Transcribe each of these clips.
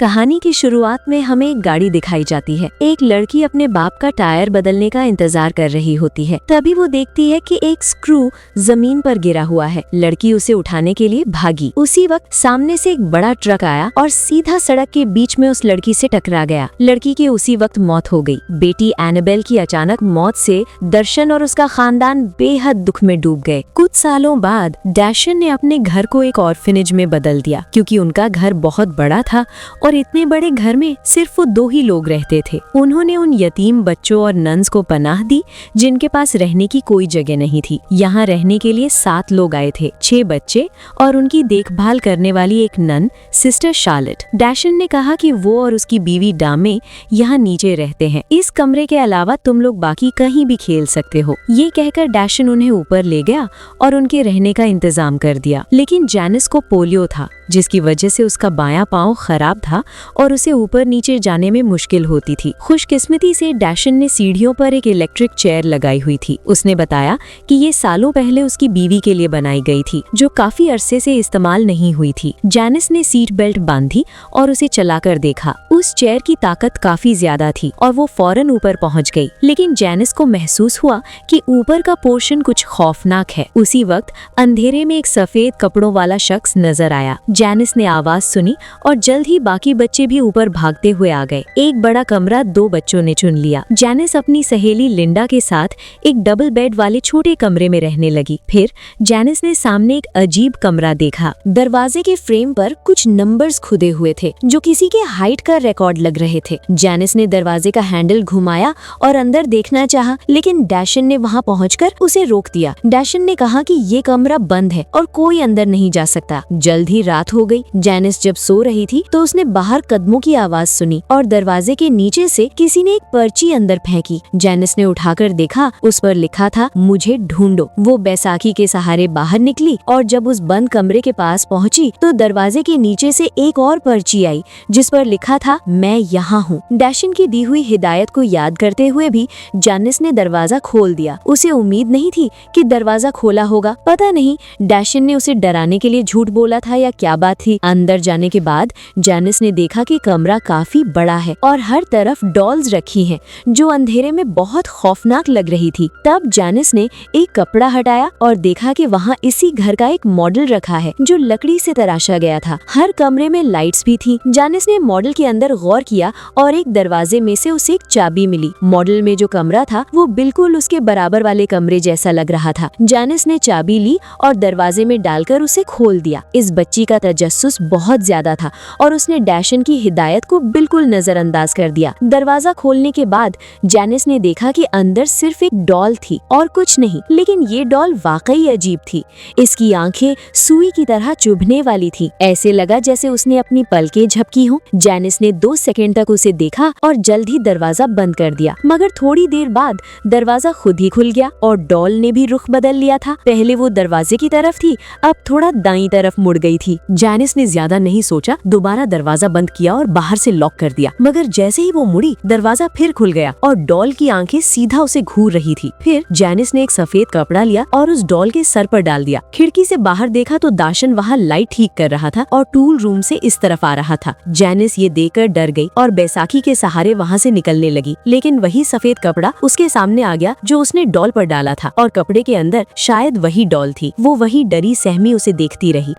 कहानी की शुरुआत में हमें एक गाड़ी दिखाई जाती है। एक लड़की अपने बाप का टायर बदलने का इंतजार कर रही होती है। तभी वो देखती है कि एक स्क्रू जमीन पर गिरा हुआ है। लड़की उसे उठाने के लिए भागी। उसी वक्त सामने से एक बड़ा ट्रक आया और सीधा सड़क के बीच में उस लड़की से टकरा गया। लड़की की उसी वक्त मौत हो गई। बेटी एनाबेल की अचानक मौत से दर्शन और उसका खानदान बेहद दुख में डूब गए। कुछ सालों बाद डैशन ने अपने घर को एक ऑर्फनेज में बदल दिया, क्योंकि उनका घर बहुत बड़ा था और इतने बड़े घर में सिर्फ वो 2 ही लोग रहते थे। उन्होंने उन यतीम बच्चों और नन्स को पनाह दी जिनके पास रहने की कोई जगह नहीं थी। यहाँ रहने के लिए 7 लोग आए थे, 6 बच्चे और उनकी देखभाल करने वाली एक नन, सिस्टर शार्लेट। डैशन ने कहा कि वो और उसकी बीवी डामे यहाँ नीचे रहते हैं। इस कमरे के अलावा तुम लोग बाकी कहीं भी खेल सकते हो। ये कहकर डैशन उन्हें ऊपर ले गया और उनके रहने का इंतजाम कर दिया। लेकिन जैनिस को पोलियो था, जिसकी वजह से उसका बायां पांव खराब था और उसे ऊपर नीचे जाने में मुश्किल होती थी। खुशकिस्मती से डैशन ने सीढ़ियों पर एक इलेक्ट्रिक चेयर लगाई हुई थी। उसने बताया कि ये सालों पहले उसकी बीवी के लिए बनाई गई थी, जो काफी अरसे से इस्तेमाल नहीं हुई थी। जैनिस ने सीट बेल्ट बांधी और उसे चलाकर देखा। उस चेयर की ताकत काफी ज्यादा थी और वो फौरन ऊपर पहुंच गई। लेकिन जैनिस को महसूस हुआ कि ऊपर का पोर्शन कुछ खौफनाक है। उसी वक्त अंधेरे में एक सफेद कपड़ों वाला शख्स नजर आया। जैनिस ने आवाज सुनी और जल्द ही बाकी बच्चे भी ऊपर भागते हुए आ गए। एक बड़ा कमरा 2 बच्चों ने चुन लिया। जैनिस अपनी सहेली लिंडा के साथ एक डबल बेड वाले छोटे कमरे में रहने लगी। फिर जैनिस ने सामने एक अजीब कमरा देखा। दरवाजे के फ्रेम पर कुछ नंबर्स खुदे हुए थे, जो किसी के हाइट का रिकॉर्ड लग रहे थे। जैनिस ने दरवाजे का हैंडल घुमाया और अंदर देखना चाहा, लेकिन डैशन ने वहां पहुंचकर उसे रोक दिया। डैशन ने कहा कि ये कमरा बंद है और कोई अंदर नहीं जा सकता। जल्द ही रात हो गई। जैनिस जब सो रही थी तो उसने बाहर कदमों की आवाज सुनी और दरवाजे के नीचे से किसी ने एक पर्ची अंदर फेंकी। जैनिस ने उठाकर देखा, उस पर लिखा था, मुझे ढूंढो। वो बैसाखी के सहारे बाहर निकली और जब उस बंद कमरे के पास पहुंची तो दरवाजे के नीचे से एक और पर्ची आई, जिस पर लिखा था, मैं यहाँ हूँ। डैशन की दी हुई हिदायत को याद करते हुए भी जैनिस ने दरवाजा खोल दिया। उसे उम्मीद नहीं थी कि दरवाजा खोला होगा। पता नहीं डैशन ने उसे डराने के लिए झूठ बोला था या क्या बात थी। अंदर जाने के बाद जैनिस ने देखा कि कमरा काफी बड़ा है और हर तरफ डॉल्स रखी हैं, जो अंधेरे में बहुत खौफनाक लग रही थी। तब जैनिस ने एक कपड़ा हटाया और देखा कि वहाँ इसी घर का एक मॉडल रखा है, जो लकड़ी से तराशा गया था। हर कमरे में लाइट्स भी थी। जैनिस ने मॉडल के अंदर गौर किया और एक दरवाजे में से उसे एक चाबी मिली। मॉडल में जो कमरा था वो बिल्कुल उसके बराबर वाले कमरे जैसा लग रहा था। जैनिस ने चाबी ली और दरवाजे में डालकर उसे खोल दिया। इस बच्ची का तजस्सुस बहुत ज्यादा था और उसने डैशन की हिदायत को बिल्कुल नजरअंदाज कर दिया। दरवाजा खोलने के बाद जैनिस ने देखा कि अंदर सिर्फ एक डॉल थी और कुछ नहीं। लेकिन ये डॉल वाकई अजीब थी। इसकी आंखें सुई की तरह चुभने वाली थी। ऐसे लगा जैसे उसने अपनी पलकें झपकी हों। जैनिस ने 2 सेकंड तक उसे देखा और जल्द ही दरवाजा बंद कर दिया। मगर थोड़ी देर बाद दरवाजा खुद ही खुल गया और डॉल ने भी रुख बदल लिया था। पहले वो दरवाजे की तरफ थी, अब थोड़ा दाईं तरफ मुड़ गई थी। जैनिस ने ज्यादा नहीं सोचा, दोबारा दरवाजा बंद किया और बाहर से लॉक कर दिया। मगर जैसे ही वो मुड़ी, दरवाजा फिर खुल गया और डॉल की आंखें सीधा उसे घूर रही थी। फिर जैनिस ने एक सफेद कपड़ा लिया और उस डॉल के सर पर डाल दिया। खिड़की से बाहर देखा तो दाशन वहाँ लाइट ठीक कर रहा था और टूल रूम से इस तरफ आ रहा था। जैनिस ये देखकर डर गई और बैसाखी के सहारे वहाँ से निकलने लगी। लेकिन वही सफेद कपड़ा उसके सामने आ गया जो उसने डॉल पर डाला था और कपड़े के अंदर शायद वही डॉल थी। वो वही डरी सहमी उसे देखती रही।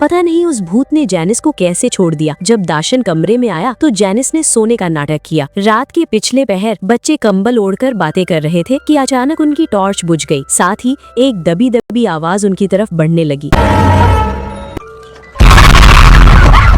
पता नहीं उस भूत ने जैनिस को कैसे छोड़ दिया। जब दाशन कमरे में आया तो जैनिस ने सोने का नाटक किया। रात के पिछले पहर बच्चे कंबल ओढ़कर बातें कर रहे थे कि अचानक उनकी टॉर्च बुझ गई। साथ ही एक दबी दबी आवाज उनकी तरफ बढ़ने लगी।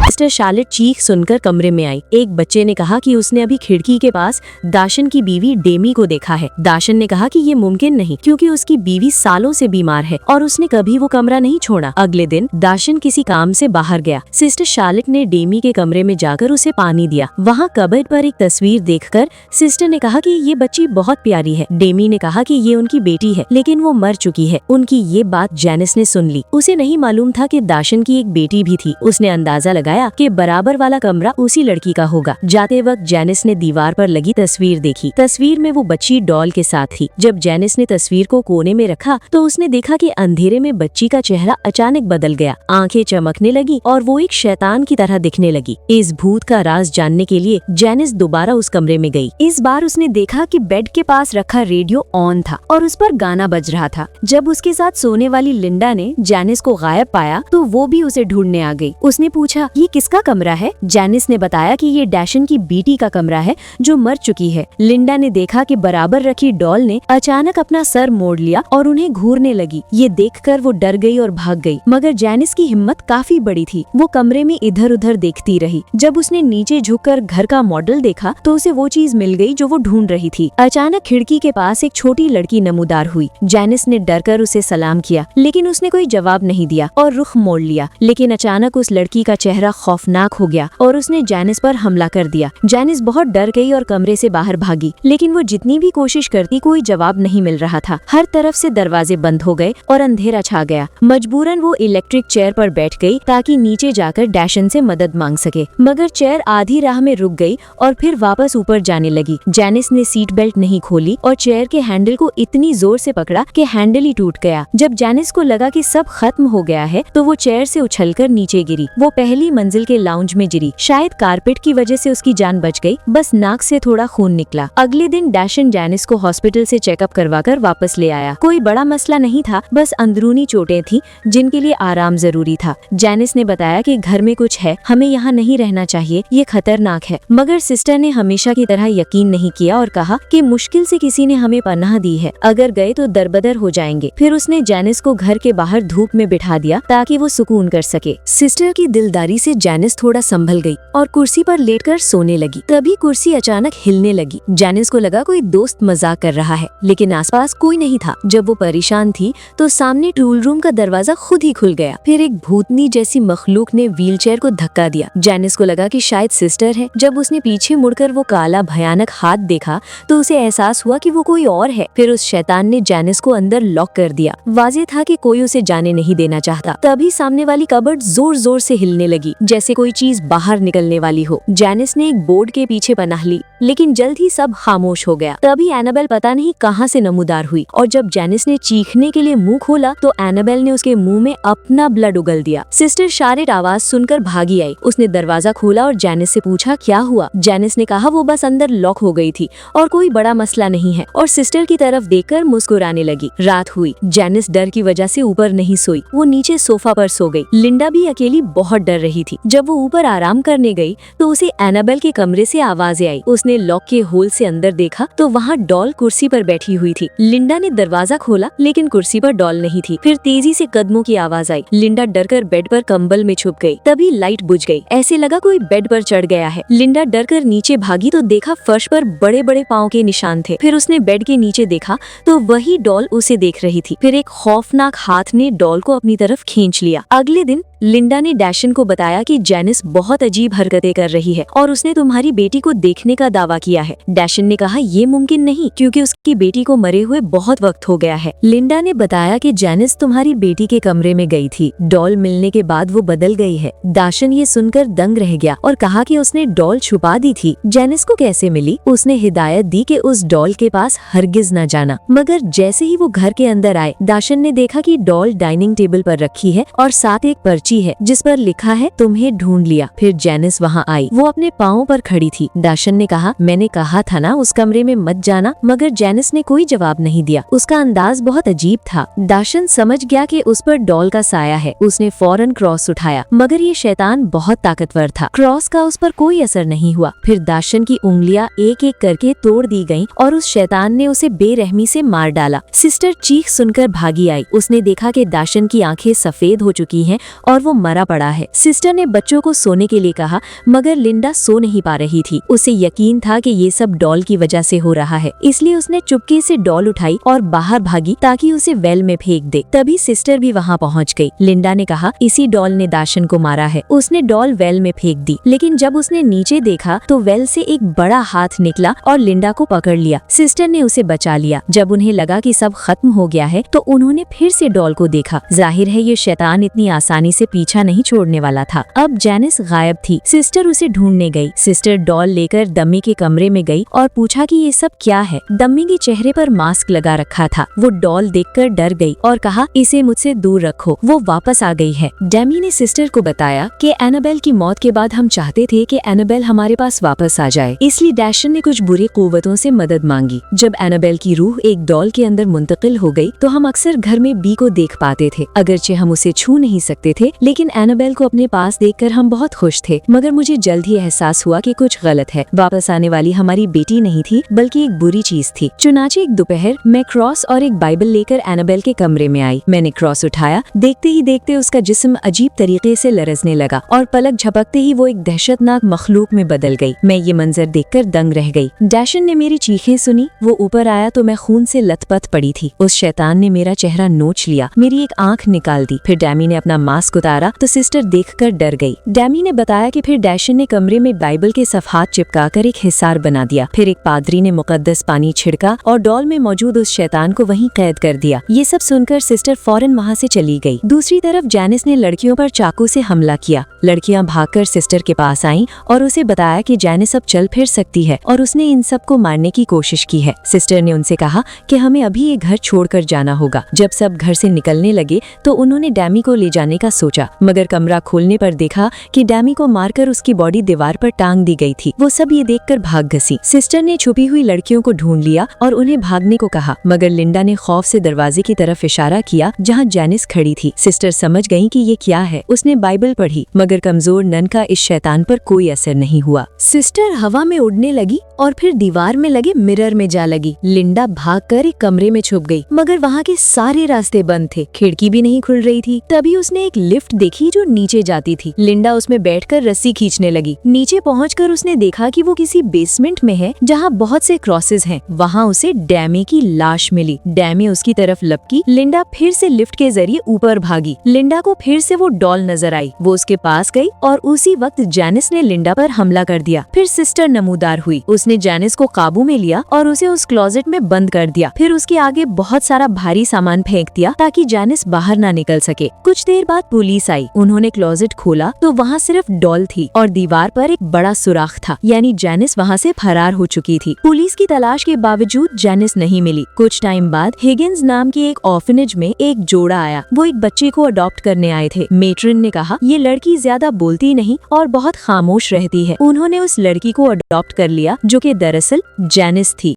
सिस्टर शार्लेट चीख सुनकर कमरे में आई। एक बच्चे ने कहा कि उसने अभी खिड़की के पास दाशन की बीवी डेमी को देखा है। दाशन ने कहा कि ये मुमकिन नहीं, क्योंकि उसकी बीवी सालों से बीमार है और उसने कभी वो कमरा नहीं छोड़ा। अगले दिन दाशन किसी काम से बाहर गया। सिस्टर शार्लेट ने डेमी के कमरे में जाकर उसे पानी दिया। वहाँ कबर्ड पर एक तस्वीर देखकर सिस्टर ने कहा कि ये बच्ची बहुत प्यारी है। डेमी ने कहा कि ये उनकी बेटी है, लेकिन वो मर चुकी है। उनकी ये बात जैनिस ने सुन ली। उसे नहीं मालूम था कि दाशन की एक बेटी भी थी। उसने अंदाजा लगाया कि बराबर वाला कमरा उसी लड़की का होगा। जाते वक्त जेनिस ने दीवार पर लगी तस्वीर देखी। तस्वीर में वो बच्ची डॉल के साथ थी। जब जेनिस ने तस्वीर को कोने में रखा तो उसने देखा कि अंधेरे में बच्ची का चेहरा अचानक बदल गया, आंखें चमकने लगी और वो एक शैतान की तरह दिखने लगी। इस भूत का राज जानने के लिए जेनिस दोबारा उस कमरे में गई। इस बार उसने देखा कि बेड के पास रखा रेडियो ऑन था और उस पर गाना बज रहा था। जब उसके साथ सोने वाली लिंडा ने जेनिस को गायब पाया तो वो भी उसे ढूंढने आ गई। उसने पूछा, ये किसका कमरा है? जेनिस ने बताया कि ये डैशन की बेटी का कमरा है जो मर चुकी है। लिंडा ने देखा कि बराबर रखी डॉल ने अचानक अपना सर मोड़ लिया और उन्हें घूरने लगी। ये देखकर वो डर गई और भाग गई, मगर जेनिस की हिम्मत काफी बड़ी थी। वो कमरे में इधर उधर देखती रही। जब उसने नीचे झुककर घर का मॉडल देखा तो उसे वो चीज मिल गई जो वो ढूंढ रही थी। अचानक खिड़की के पास एक छोटी लड़की नमूदार हुई। जेनिस ने डरकर उसे सलाम किया, लेकिन उसने कोई जवाब नहीं दिया और रुख मोड़ लिया। लेकिन अचानक उस लड़की का चेहरा खौफनाक हो गया और उसने जेनिस पर हमला कर दिया। जेनिस बहुत डर गई और कमरे से बाहर भागी, लेकिन वो जितनी भी कोशिश करती कोई जवाब नहीं मिल रहा था। हर तरफ से दरवाजे बंद हो गए और अंधेरा छा गया। मजबूरन वो इलेक्ट्रिक चेयर पर बैठ गई ताकि नीचे जाकर डैशन से मदद मांग सके, मगर चेयर आधी राह में रुक गई और फिर वापस ऊपर जाने लगी। जेनिस ने सीट बेल्ट नहीं खोली और चेयर के हैंडल को इतनी जोर से पकड़ा कि हैंडल ही टूट गया। जब जेनिस को लगा कि सब खत्म हो गया है तो वो चेयर से उछलकर नीचे गिरी। वो पहली मंजिल के लाउंज में गिरी। शायद कारपेट की वजह से उसकी जान बच गई, बस नाक से थोड़ा खून निकला। अगले दिन डैशन जेनिस को हॉस्पिटल से चेकअप करवाकर वापस ले आया। कोई बड़ा मसला नहीं था, बस अंदरूनी चोटें थी जिनके लिए आराम जरूरी था। जेनिस ने बताया कि घर में कुछ है, हमें यहाँ नहीं रहना चाहिए, ये खतरनाक है। मगर सिस्टर ने हमेशा की तरह यकीन नहीं किया और कहा कि मुश्किल से किसी ने हमें पनाह दी है, अगर गए तो दरबदर हो जाएंगे। फिर उसने जेनिस को घर के बाहर धूप में बिठा दिया ताकि वो सुकून कर सके। सिस्टर की दिलदारी से जेनिस थोड़ा संभल गई और कुर्सी पर लेटकर सोने लगी। तभी कुर्सी अचानक हिलने लगी। जेनिस को लगा कोई दोस्त मजाक कर रहा है, लेकिन आसपास कोई नहीं था। जब वो परेशान थी तो सामने टूल रूम का दरवाजा खुद ही खुल गया। फिर एक भूतनी जैसी मखलूक ने व्हीलचेयर को धक्का दिया। जेनिस को लगा कि शायद सिस्टर है। जब उसने पीछे मुड़कर वो काला भयानक हाथ देखा तो उसे एहसास हुआ कि वो कोई और है। फिर उस शैतान ने जेनिस को अंदर लॉक कर दिया। वाज़ेह था कि कोई उसे जाने नहीं देना चाहता। तभी सामने वाली कबर्ड जोर जोर से हिलने लगी, जैसे कोई चीज बाहर निकलने वाली हो। जेनिस ने एक बोर्ड के पीछे पनाह ली, लेकिन जल्द ही सब खामोश हो गया। तभी एनाबेल पता नहीं कहां से नमूदार हुई और जब जेनिस ने चीखने के लिए मुंह खोला तो एनाबेल ने उसके मुंह में अपना ब्लड उगल दिया। सिस्टर शारिट आवाज सुनकर भागी आई। उसने दरवाजा खोला और जेनिस से पूछा, क्या हुआ? जेनिस ने कहा वो बस अंदर लॉक हो गई थी और कोई बड़ा मसला नहीं है, और सिस्टर की तरफ देखकर मुस्कुराने लगी। रात हुई। जेनिस डर की वजह से ऊपर नहीं सोई, वो नीचे सोफा पर सो गई। लिंडा भी अकेली बहुत डर रही थी। जब वो ऊपर आराम करने गई तो उसे एनाबेल के कमरे से आवाजें आई। उसने लॉक के होल से अंदर देखा तो वहाँ डॉल कुर्सी पर बैठी हुई थी। लिंडा ने दरवाजा खोला, लेकिन कुर्सी पर डॉल नहीं थी। फिर तेजी से कदमों की आवाज आई। लिंडा डरकर बेड पर कंबल में छुप गई। तभी लाइट बुझ गई। ऐसे लगा कोई बेड पर चढ़ गया है। लिंडा डरकर नीचे भागी तो देखा फर्श पर बड़े बड़े पाँव के निशान थे। फिर उसने बेड के नीचे देखा तो वही डॉल उसे देख रही थी। फिर एक खौफनाक हाथ ने डॉल को अपनी तरफ खींच लिया। अगले दिन लिंडा ने डैशन को बताया कि जेनिस बहुत अजीब हरकतें कर रही है और उसने तुम्हारी बेटी को देखने का दावा किया है। डैशन ने कहा ये मुमकिन नहीं, क्योंकि उसकी बेटी को मरे हुए बहुत वक्त हो गया है। लिंडा ने बताया कि जेनिस तुम्हारी बेटी के कमरे में गई थी। डॉल मिलने के बाद वो बदल गई है। डैशन ये सुनकर दंग रह गया और कहा कि उसने डॉल छुपा दी थी। जेनिस को कैसे मिली? उसने हिदायत दी कि उस डॉल के पास हरगिज न जाना। मगर जैसे ही वो घर के अंदर आए, डैशन ने देखा कि डॉल डाइनिंग टेबल पर रखी है और साथ एक पर्ची है जिस पर लिखा है तुम्हें ढूंढ लिया। फिर जेनिस वहाँ आई। वो अपने पाँव पर खड़ी थी। डैशन ने कहा मैंने कहा था ना उस कमरे में मत जाना, मगर जेनिस ने कोई जवाब नहीं दिया। उसका अंदाज बहुत अजीब था। डैशन समझ गया कि उस पर डॉल का साया है। उसने फौरन क्रॉस उठाया, मगर ये शैतान बहुत ताकतवर था। क्रॉस का उस पर कोई असर नहीं हुआ। फिर डैशन की उंगलियां एक एक करके तोड़ दी गयीं और उस शैतान ने उसे बेरहमी से मार डाला। सिस्टर चीख सुनकर भागी आई। उसने देखा कि डैशन की आंखें सफेद हो चुकी हैं और वो मरा पड़ा है। सिस्टर ने बच्चों को सोने के लिए कहा, मगर लिंडा सो नहीं पा रही थी। उसे यकीन था कि ये सब डॉल की वजह से हो रहा है, इसलिए उसने चुपके से डॉल उठाई और बाहर भागी ताकि उसे वेल में फेंक दे। तभी सिस्टर भी वहाँ पहुँच गई। लिंडा ने कहा इसी डॉल ने डैशन को मारा है। उसने डॉल वेल में फेंक दी, लेकिन जब उसने नीचे देखा तो वेल से एक बड़ा हाथ निकला और लिंडा को पकड़ लिया। सिस्टर ने उसे बचा लिया। जब उन्हें लगा कि सब खत्म हो गया है तो उन्होंने फिर से डॉल को देखा। जाहिर है ये शैतान इतनी आसानी से पीछा नहीं छोड़ने वाला था। अब जेनिस गायब थी। सिस्टर उसे ढूंढने गई। सिस्टर डॉल लेकर डम्मी के कमरे में गई और पूछा कि ये सब क्या है। डम्मी के चेहरे पर मास्क लगा रखा था। वो डॉल देखकर डर गई और कहा, इसे मुझसे दूर रखो, वो वापस आ गई है। डेमी ने सिस्टर को बताया कि एनाबेल की मौत के बाद हम चाहते थे कि एनाबेल हमारे पास वापस आ जाए, इसलिए डैशन ने कुछ बुरी कुव्वतों से मदद मांगी। जब एनाबेल की रूह एक डॉल के अंदर मुंतकिल हो गई तो हम अक्सर घर में बी को देख पाते थे। अगरचे हम उसे छू नहीं सकते थे, लेकिन एनाबेल को अपने पास देखकर हम बहुत खुश थे। मगर मुझे जल्द ही एहसास हुआ कि कुछ गलत है। वापस आने वाली हमारी बेटी नहीं थी, बल्कि एक बुरी चीज थी। चुनाचे एक दोपहर मैं क्रॉस और एक बाइबल लेकर एनाबेल के कमरे में आई। मैंने क्रॉस उठाया। देखते ही देखते उसका जिस्म अजीब तरीके से लरजने लगा और पलक झपकते ही वो एक दहशतनाक मखलूक में बदल गई। मैं ये मंजर देखकर दंग रह गई। डैशन ने मेरी चीखें सुनी। वो ऊपर आया तो मैं खून से लथपथ पड़ी थी। उस शैतान ने मेरा चेहरा नोच लिया, मेरी एक आंख निकाल दी। फिर डैमी ने अपना मास्क उतारा तो सिस्टर देखकर डर गई। डैमी ने बताया कि फिर डैशन ने कमरे में बाइबल के सफ़हात चिपकाकर एक हिसार बना दिया। फिर एक पादरी ने मुकद्दस पानी छिड़का और डॉल में मौजूद उस शैतान को वहीं कैद कर दिया। ये सब सुनकर सिस्टर फौरन वहाँ से चली गई। दूसरी तरफ जेनिस ने लड़कियों पर चाकू से हमला किया। लड़कियां भागकर सिस्टर के पास आईं और उसे बताया कि जेनिस अब चल फिर सकती है और उसने इन सबको मारने की कोशिश की है। सिस्टर ने उनसे कहा कि हमें अभी ये घर छोड़कर जाना होगा। जब सब घर से निकलने लगे तो उन्होंने डैमी को ले जाने का सोचा, मगर कमरा खोलने पर देखा कि डैमी को मारकर उसकी बॉडी दीवार पर टांग दी गई थी। वो सब ये देखकर भाग घसी। सिस्टर ने छुपी हुई लड़कियों को ढूंढ लिया और उन्हें भागने को कहा, मगर लिंडा ने खौफ से दरवाजे की तरफ इशारा किया जहाँ जेनिस खड़ी थी। सिस्टर समझ गई कि ये क्या है। उसने बाइबल पढ़ी, मगर कमजोर नन का इस शैतान पर कोई असर नहीं हुआ। सिस्टर हवा में उड़ने लगी और फिर दीवार में लगे मिरर में जा लगी। लिंडा भागकर एक कमरे में छुप गई, मगर वहाँ के सारे रास्ते बंद थे, खिड़की भी नहीं खुल रही थी। तभी उसने एक लिफ्ट देखी जो नीचे जाती थी। लिंडा उसमें बैठकर रस्सी खींचने लगी। नीचे पहुंचकर उसने देखा कि वो किसी बेसमेंट में है जहाँ बहुत से क्रॉसेस हैं। वहाँ उसे डैमी की लाश मिली। डैमी उसकी तरफ लपकी। लिंडा फिर से लिफ्ट के जरिए ऊपर भागी। लिंडा को फिर से वो डॉल नजर आई। वो उसके पास गई और उसी वक्त जेनिस ने लिंडा पर हमला कर दिया। फिर सिस्टर नमूदार हुई। उसने जेनिस को काबू में लिया और उसे उस क्लोजेट में बंद कर दिया। फिर उसके आगे बहुत सारा भारी सामान फेंक दिया ताकि जेनिस बाहर ना निकल सके। कुछ देर बाद पुलिस आई। उन्होंने क्लोजेट खोला तो वहाँ सिर्फ डॉल थी और दीवार पर एक बड़ा सुराख था, यानी जेनिस वहाँ से फरार हो चुकी थी। पुलिस की तलाश के बावजूद जेनिस नहीं मिली। कुछ टाइम बाद हिगिंस नाम की एक ऑर्फनेज में एक जोड़ा आया। वो एक बच्चे को अडॉप्ट करने आए थे। मेट्रन ने कहा, ये लड़की ज्यादा बोलती नहीं और बहुत खामोश रहती है। उन्होंने उस लड़की को अडॉप्ट कर लिया जो कि दरअसल जेनिस थी।